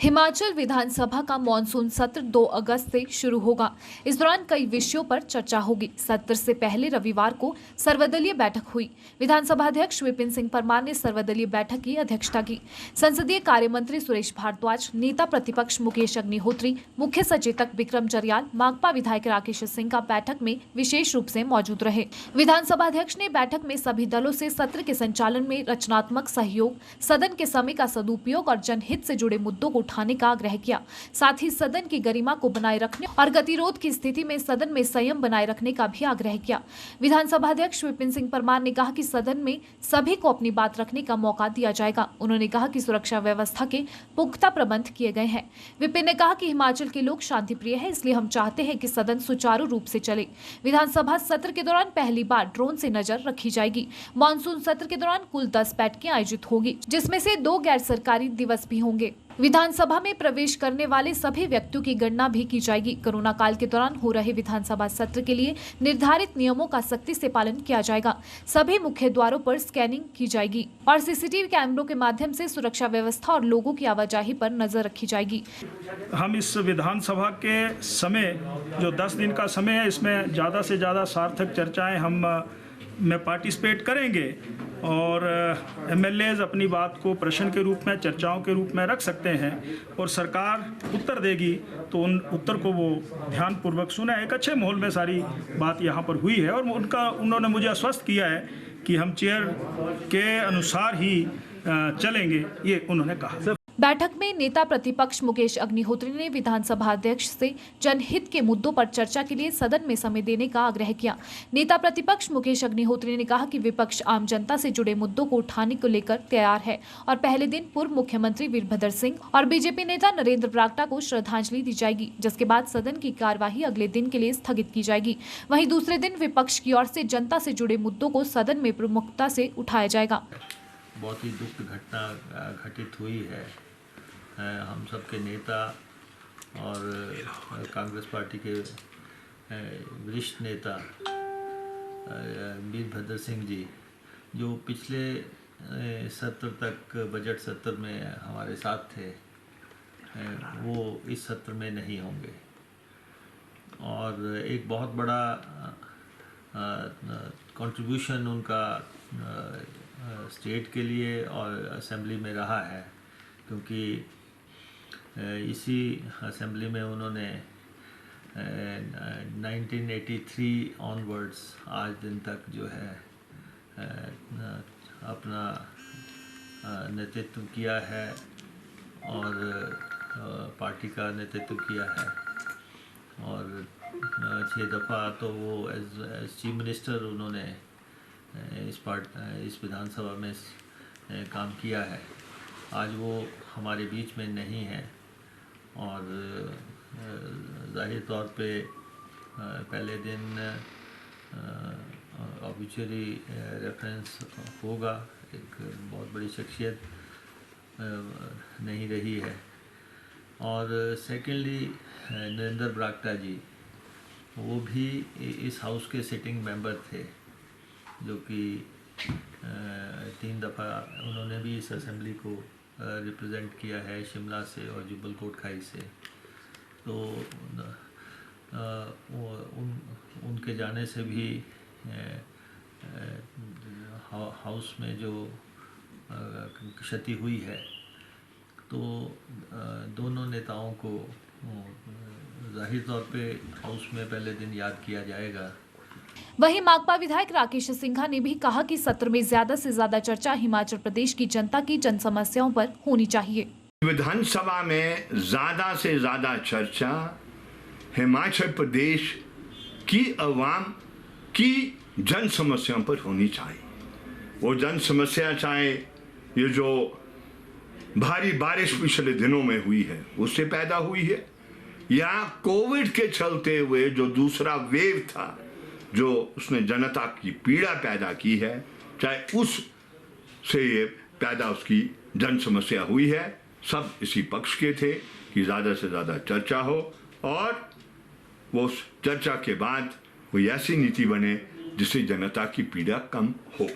हिमाचल विधानसभा का मॉनसून सत्र 2 अगस्त से शुरू होगा। इस दौरान कई विषयों पर चर्चा होगी। सत्र से पहले रविवार को सर्वदलीय बैठक हुई। विधानसभा अध्यक्ष विपिन सिंह परमार ने सर्वदलीय बैठक की अध्यक्षता की। संसदीय कार्य मंत्री सुरेश भारद्वाज, नेता प्रतिपक्ष मुकेश अग्निहोत्री, मुख्य सचेतक विक्रम जरयाल, माकपा विधायक राकेश सिंह बैठक में विशेष रूप से मौजूद रहे। विधानसभा अध्यक्ष ने बैठक में सभी दलों से सत्र के संचालन में रचनात्मक सहयोग, सदन के समय का सदुपयोग और जनहित से जुड़े मुद्दों को उठाने का आग्रह किया। साथ ही सदन की गरिमा को बनाए रखने और गतिरोध की स्थिति में सदन में संयम बनाए रखने का भी आग्रह किया। विधानसभा अध्यक्ष विपिन सिंह परमार ने कहा कि सदन में सभी को अपनी बात रखने का मौका दिया जाएगा। उन्होंने कहा कि सुरक्षा व्यवस्था के पुख्ता प्रबंध किए गए हैं। विपिन ने कहा कि हिमाचल के लोग शांति प्रिय है, इसलिए हम चाहते हैं कि सदन सुचारू रूप से चले। विधानसभा सत्र के दौरान पहली बार ड्रोन से नजर रखी जाएगी। मानसून सत्र के दौरान कुल 10 बैठकें आयोजित होगी, जिसमें से 2 गैर सरकारी दिवस भी होंगे। विधानसभा में प्रवेश करने वाले सभी व्यक्तियों की गणना भी की जाएगी। कोरोना काल के दौरान हो रहे विधानसभा सत्र के लिए निर्धारित नियमों का सख्ती से पालन किया जाएगा। सभी मुख्य द्वारों पर स्कैनिंग की जाएगी और सीसीटीवी कैमरों के माध्यम से सुरक्षा व्यवस्था और लोगों की आवाजाही पर नजर रखी जाएगी। हम इस विधानसभा के समय जो 10 दिन का समय है, इसमें ज़्यादा से ज़्यादा सार्थक चर्चाएं हम में पार्टिसिपेट करेंगे और एमएलएज अपनी बात को प्रश्न के रूप में, चर्चाओं के रूप में रख सकते हैं और सरकार उत्तर देगी तो उन उत्तर को वो ध्यानपूर्वक सुना। एक अच्छे माहौल में सारी बात यहाँ पर हुई है और उन्होंने मुझे आश्वस्त किया है कि हम चेयर के अनुसार ही चलेंगे, ये उन्होंने कहा। बैठक में नेता प्रतिपक्ष मुकेश अग्निहोत्री ने विधानसभा अध्यक्ष से जनहित के मुद्दों पर चर्चा के लिए सदन में समय देने का आग्रह किया। नेता प्रतिपक्ष मुकेश अग्निहोत्री ने कहा कि विपक्ष आम जनता से जुड़े मुद्दों को उठाने को लेकर तैयार है और पहले दिन पूर्व मुख्यमंत्री वीरभद्र सिंह और बीजेपी नेता नरेंद्र बरागटा को श्रद्धांजलि दी जाएगी, जिसके बाद सदन की कार्यवाही अगले दिन के लिए स्थगित की जाएगी। वहीं दूसरे दिन विपक्ष की ओर से जनता से जुड़े मुद्दों को सदन में प्रमुखता से उठाया जाएगा। बहुत ही दुख घटना घटित हुई है। हम सब के नेता और कांग्रेस पार्टी के वरिष्ठ नेता वीरभद्र सिंह जी, जो पिछले सत्र तक बजट सत्र में हमारे साथ थे, वो इस सत्र में नहीं होंगे और एक बहुत बड़ा कंट्रीब्यूशन उनका स्टेट के लिए और असेंबली में रहा है, क्योंकि इसी असेंबली में उन्होंने 1983 ऑनवर्ड्स आज दिन तक जो है अपना नेतृत्व किया है और पार्टी का नेतृत्व किया है और 6 दफ़ा तो वो एज चीफ मिनिस्टर उन्होंने इस विधानसभा में काम किया है। आज वो हमारे बीच में नहीं है और जाहिर तौर पे पहले दिन ऑब्विचुअली रेफरेंस होगा। एक बहुत बड़ी शख्सियत नहीं रही है और सेकेंडली नरेंद्र बरागटा जी, वो भी इस हाउस के सिटिंग मेंबर थे, जो कि 3 दफ़ा उन्होंने भी इस असेंबली को रिप्रेजेंट किया है, शिमला से और जुब्बल कोटखाई से। तो उनके जाने से भी हाउस में जो क्षति हुई है, तो दोनों नेताओं को जाहिर तौर पे हाउस में पहले दिन याद किया जाएगा। वहीं माकपा विधायक राकेश सिंघा ने भी कहा कि सत्र में ज्यादा से ज्यादा चर्चा हिमाचल प्रदेश की जनता की जन समस्याओं पर होनी चाहिए। विधानसभा में ज्यादा से ज्यादा चर्चा हिमाचल प्रदेश की अवाम की जन समस्याओं पर होनी चाहिए। वो जन समस्या चाहे ये जो भारी बारिश पिछले दिनों में हुई है उससे पैदा हुई है, या कोविड के चलते हुए जो दूसरा वेव था जो उसने जनता की पीड़ा पैदा की है, चाहे उस से ये पैदा उसकी जन समस्या हुई है, सब इसी पक्ष के थे कि ज़्यादा से ज़्यादा चर्चा हो और वो उस चर्चा के बाद कोई ऐसी नीति बने जिससे जनता की पीड़ा कम हो।